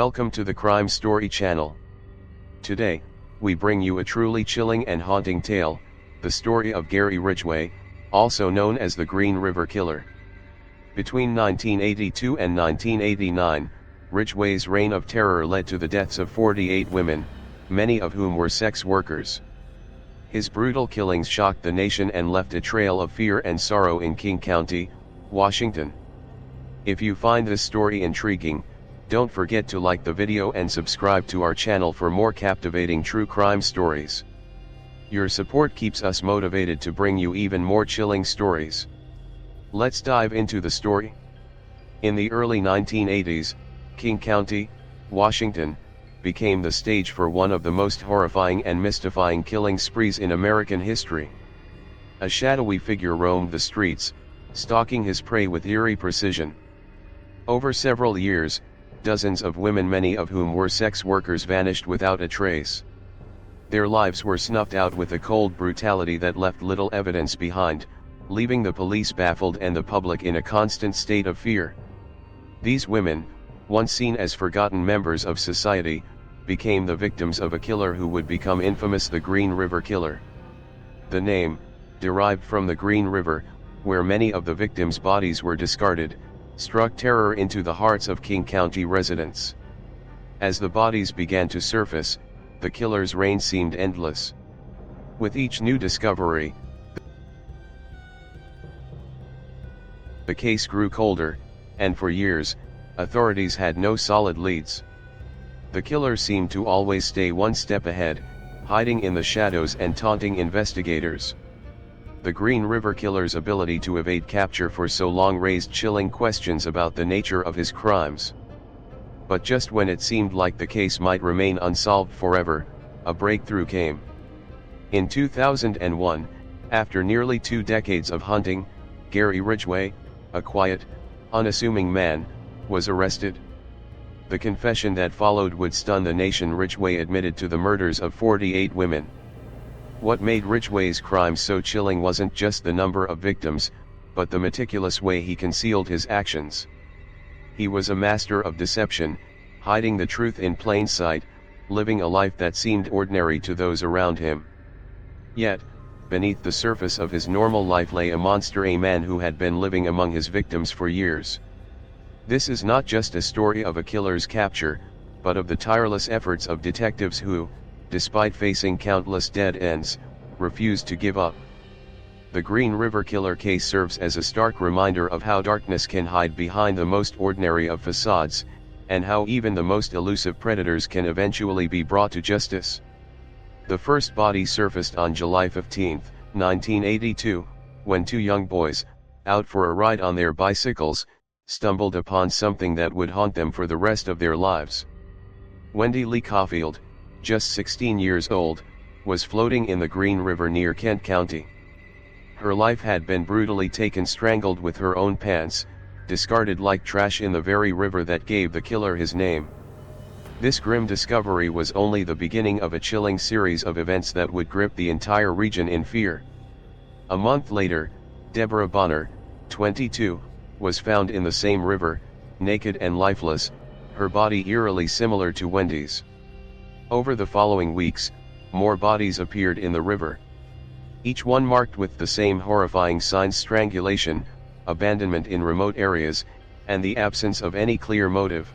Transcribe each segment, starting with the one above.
Welcome to the Crime Story channel. Today, we bring you a truly chilling and haunting tale, the story of Gary Ridgway, also known as the Green River Killer. Between 1982 and 1989, Ridgway's reign of terror led to the deaths of 48 women, many of whom were sex workers. His brutal killings shocked the nation and left a trail of fear and sorrow in King County, Washington. If you find this story intriguing, don't forget to like the video and subscribe to our channel for more captivating true crime stories. Your support keeps us motivated to bring you even more chilling stories. Let's dive into the story. In the early 1980s, King County, Washington, became the stage for one of the most horrifying and mystifying killing sprees in American history. A shadowy figure roamed the streets, stalking his prey with eerie precision. Over several years, dozens of women, many of whom were sex workers, vanished without a trace. Their lives were snuffed out with a cold brutality that left little evidence behind, leaving the police baffled and the public in a constant state of fear. These women, once seen as forgotten members of society, became the victims of a killer who would become infamous, the Green River Killer. The name, derived from the Green River, where many of the victims' bodies were discarded, struck terror into the hearts of King County residents. As the bodies began to surface, the killer's reign seemed endless. With each new discovery, the case grew colder, and for years, authorities had no solid leads. The killer seemed to always stay one step ahead, hiding in the shadows and taunting investigators. The Green River Killer's ability to evade capture for so long raised chilling questions about the nature of his crimes. But just when it seemed like the case might remain unsolved forever, a breakthrough came. In 2001, after nearly 2 decades of hunting, Gary Ridgway, a quiet, unassuming man, was arrested. The confession that followed would stun the nation. Ridgway admitted to the murders of 48 women. What made Ridgway's crimes so chilling wasn't just the number of victims, but the meticulous way he concealed his actions. He was a master of deception, hiding the truth in plain sight, living a life that seemed ordinary to those around him. Yet, beneath the surface of his normal life lay a monster, a man who had been living among his victims for years. This is not just a story of a killer's capture, but of the tireless efforts of detectives who, despite facing countless dead ends, refused to give up. The Green River Killer case serves as a stark reminder of how darkness can hide behind the most ordinary of facades, and how even the most elusive predators can eventually be brought to justice. The first body surfaced on July 15, 1982, when 2 young boys, out for a ride on their bicycles, stumbled upon something that would haunt them for the rest of their lives. Wendy Lee Caulfield, just 16 years old, was floating in the Green River near Kent County. Her life had been brutally taken, strangled with her own pants, discarded like trash in the very river that gave the killer his name. This grim discovery was only the beginning of a chilling series of events that would grip the entire region in fear. A month later, Deborah Bonner, 22, was found in the same river, naked and lifeless, her body eerily similar to Wendy's. Over the following weeks, more bodies appeared in the river. Each one marked with the same horrifying signs: strangulation, abandonment in remote areas, and the absence of any clear motive.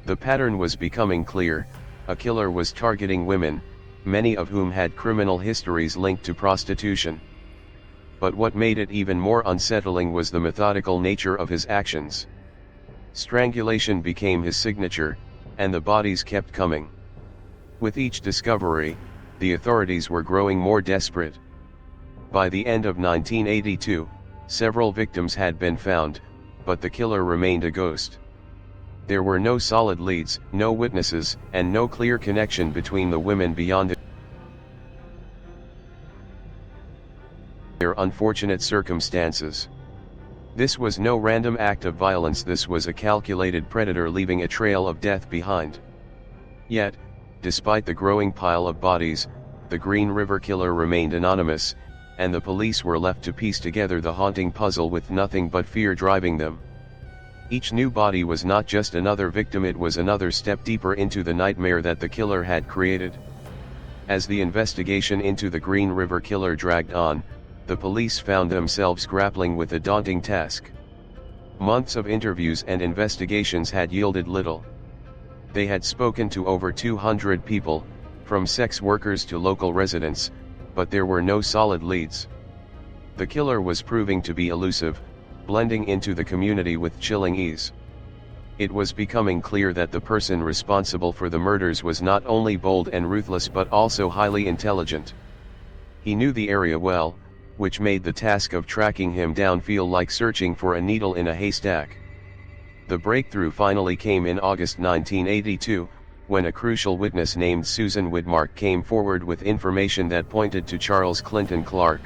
The pattern was becoming clear: a killer was targeting women, many of whom had criminal histories linked to prostitution. But what made it even more unsettling was the methodical nature of his actions. Strangulation became his signature, and the bodies kept coming. With each discovery, the authorities were growing more desperate. By the end of 1982, several victims had been found, but the killer remained a ghost. There were no solid leads, no witnesses, and no clear connection between the women beyond their unfortunate circumstances. This was no random act of violence. This was a calculated predator leaving a trail of death behind. Yet, despite the growing pile of bodies, the Green River Killer remained anonymous, and the police were left to piece together the haunting puzzle with nothing but fear driving them. Each new body was not just another victim, it was another step deeper into the nightmare that the killer had created. As the investigation into the Green River Killer dragged on, the police found themselves grappling with a daunting task. Months of interviews and investigations had yielded little. They had spoken to over 200 people, from sex workers to local residents, but there were no solid leads. The killer was proving to be elusive, blending into the community with chilling ease. It was becoming clear that the person responsible for the murders was not only bold and ruthless but also highly intelligent. He knew the area well, which made the task of tracking him down feel like searching for a needle in a haystack. The breakthrough finally came in August 1982, when a crucial witness named Susan Widmark came forward with information that pointed to Charles Clinton Clark.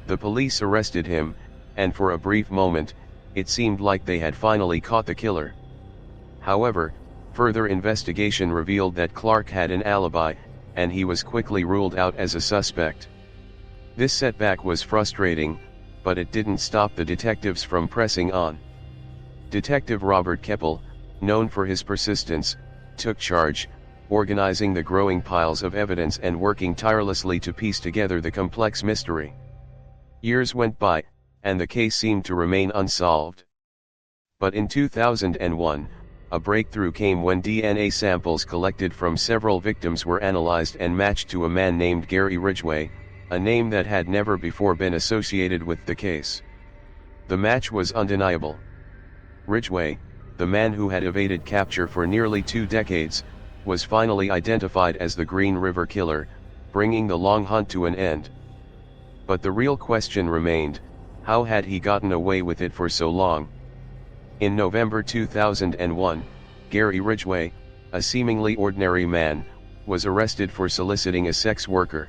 The police arrested him, and for a brief moment, it seemed like they had finally caught the killer. However, further investigation revealed that Clark had an alibi, and he was quickly ruled out as a suspect. This setback was frustrating, but it didn't stop the detectives from pressing on. Detective Robert Keppel, known for his persistence, took charge, organizing the growing piles of evidence and working tirelessly to piece together the complex mystery. Years went by, and the case seemed to remain unsolved. But in 2001, a breakthrough came when DNA samples collected from several victims were analyzed and matched to a man named Gary Ridgway, a name that had never before been associated with the case. The match was undeniable. Ridgway, the man who had evaded capture for nearly 2 decades, was finally identified as the Green River Killer, bringing the long hunt to an end. But the real question remained: how had he gotten away with it for so long? In November 2001, Gary Ridgway, a seemingly ordinary man, was arrested for soliciting a sex worker.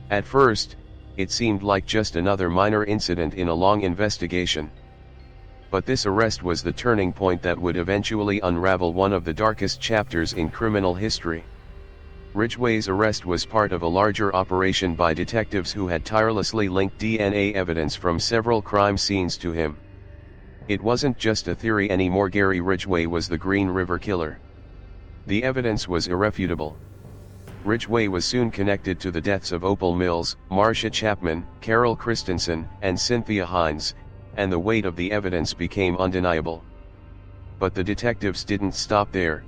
At first, it seemed like just another minor incident in a long investigation. But this arrest was the turning point that would eventually unravel one of the darkest chapters in criminal history. Ridgway's arrest was part of a larger operation by detectives who had tirelessly linked DNA evidence from several crime scenes to him. It wasn't just a theory anymore. Gary Ridgway was the Green River Killer. The evidence was irrefutable. Ridgway was soon connected to the deaths of Opal Mills, Marcia Chapman, Carol Christensen, and Cynthia Hines, and the weight of the evidence became undeniable. But the detectives didn't stop there.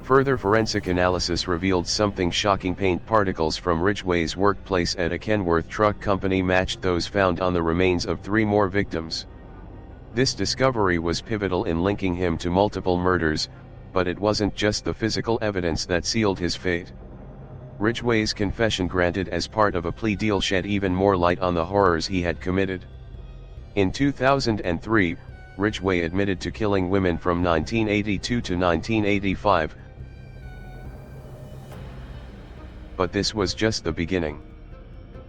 Further forensic analysis revealed something shocking. Paint particles from Ridgway's workplace at a Kenworth truck company matched those found on the remains of 3 more victims. This discovery was pivotal in linking him to multiple murders, but it wasn't just the physical evidence that sealed his fate. Ridgway's confession, granted as part of a plea deal, shed even more light on the horrors he had committed. In 2003, Ridgway admitted to killing women from 1982 to 1985. But this was just the beginning.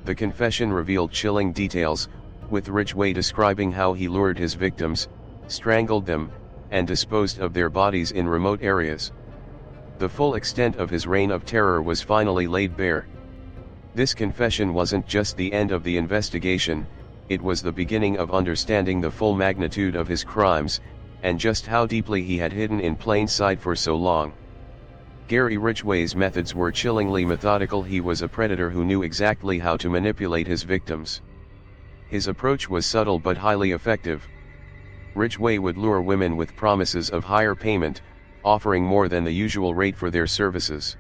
The confession revealed chilling details, with Ridgway describing how he lured his victims, strangled them, and disposed of their bodies in remote areas. The full extent of his reign of terror was finally laid bare. This confession wasn't just the end of the investigation, it was the beginning of understanding the full magnitude of his crimes, and just how deeply he had hidden in plain sight for so long. Gary Ridgway's methods were chillingly methodical. He was a predator who knew exactly how to manipulate his victims. His approach was subtle but highly effective. Ridgway would lure women with promises of higher payment, offering more than the usual rate for their services.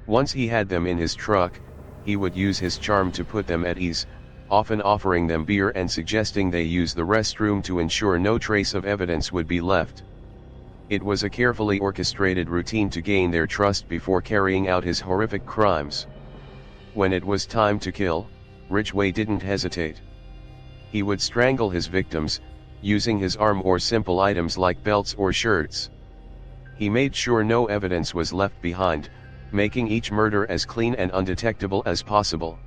Once he had them in his truck, he would use his charm to put them at ease, often offering them beer and suggesting they use the restroom to ensure no trace of evidence would be left. It was a carefully orchestrated routine to gain their trust before carrying out his horrific crimes. When it was time to kill, Ridgway didn't hesitate. He would strangle his victims, using his arm or simple items like belts or shirts. He made sure no evidence was left behind, making each murder as clean and undetectable as possible.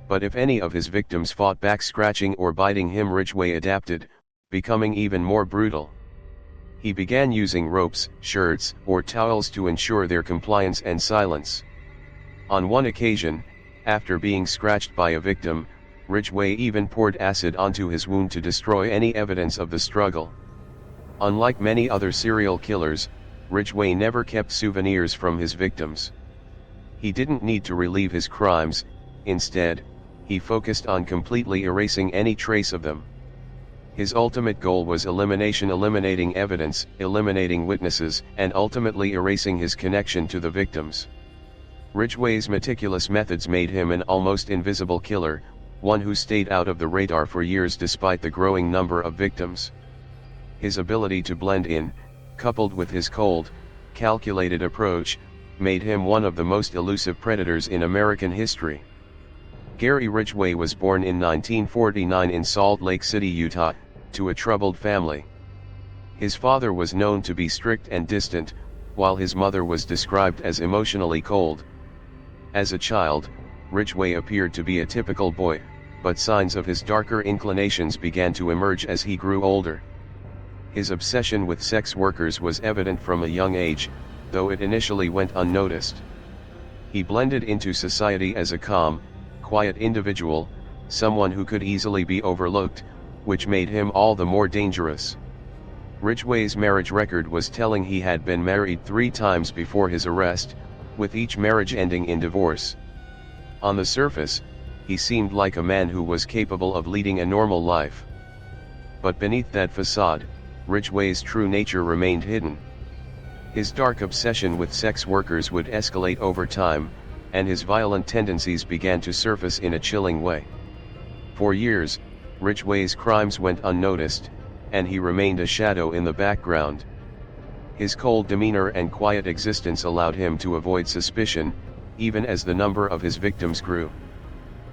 But if any of his victims fought back, scratching or biting him, Ridgway adapted, becoming even more brutal. He began using ropes, shirts, or towels to ensure their compliance and silence. On one occasion, after being scratched by a victim, Ridgway even poured acid onto his wound to destroy any evidence of the struggle. Unlike many other serial killers, Ridgway never kept souvenirs from his victims. He didn't need to relieve his crimes, instead, he focused on completely erasing any trace of them. His ultimate goal was eliminating evidence, eliminating witnesses, and ultimately erasing his connection to the victims. Ridgway's meticulous methods made him an almost invisible killer, one who stayed out of the radar for years despite the growing number of victims. His ability to blend in, coupled with his cold, calculated approach, made him one of the most elusive predators in American history. Gary Ridgway was born in 1949 in Salt Lake City, Utah, to a troubled family. His father was known to be strict and distant, while his mother was described as emotionally cold. As a child, Ridgway appeared to be a typical boy, but signs of his darker inclinations began to emerge as he grew older. His obsession with sex workers was evident from a young age, though it initially went unnoticed. He blended into society as a calm, quiet individual, someone who could easily be overlooked, which made him all the more dangerous. Ridgway's marriage record was telling. He had been married 3 times before his arrest, with each marriage ending in divorce. On the surface, he seemed like a man who was capable of leading a normal life. But beneath that facade, Ridgway's true nature remained hidden. His dark obsession with sex workers would escalate over time, and his violent tendencies began to surface in a chilling way. For years, Ridgway's crimes went unnoticed, and he remained a shadow in the background. His cold demeanor and quiet existence allowed him to avoid suspicion, even as the number of his victims grew.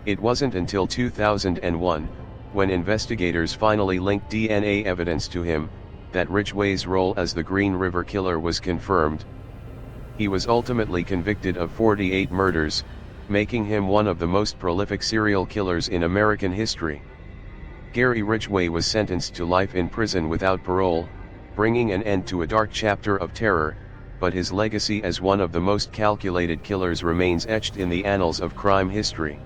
It wasn't until 2001, when investigators finally linked DNA evidence to him, that Ridgway's role as the Green River Killer was confirmed. He was ultimately convicted of 48 murders, making him one of the most prolific serial killers in American history. Gary Ridgway was sentenced to life in prison without parole, bringing an end to a dark chapter of terror, but his legacy as one of the most calculated killers remains etched in the annals of crime history.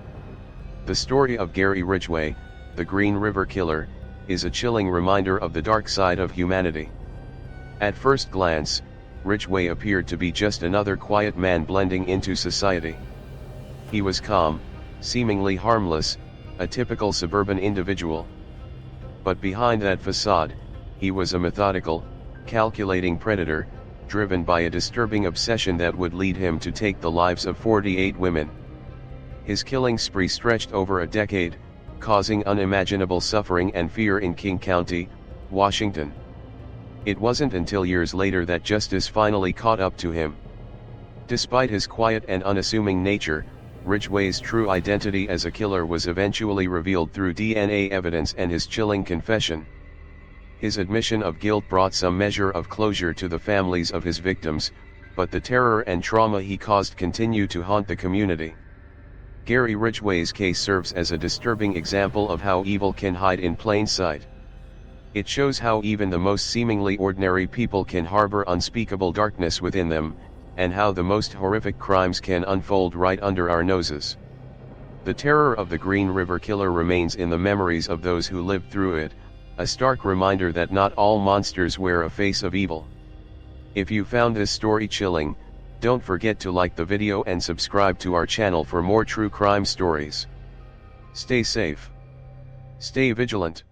The story of Gary Ridgway, the Green River Killer, is a chilling reminder of the dark side of humanity. At first glance, Ridgway appeared to be just another quiet man blending into society. He was calm, seemingly harmless, a typical suburban individual. But behind that facade, he was a methodical, calculating predator, driven by a disturbing obsession that would lead him to take the lives of 48 women. His killing spree stretched over a decade, causing unimaginable suffering and fear in King County, Washington. It wasn't until years later that justice finally caught up to him. Despite his quiet and unassuming nature, Ridgway's true identity as a killer was eventually revealed through DNA evidence and his chilling confession. His admission of guilt brought some measure of closure to the families of his victims, but the terror and trauma he caused continue to haunt the community. Gary Ridgway's case serves as a disturbing example of how evil can hide in plain sight. It shows how even the most seemingly ordinary people can harbor unspeakable darkness within them, and how the most horrific crimes can unfold right under our noses. The terror of the Green River Killer remains in the memories of those who lived through it, a stark reminder that not all monsters wear a face of evil. If you found this story chilling, don't forget to like the video and subscribe to our channel for more true crime stories. Stay safe. Stay vigilant.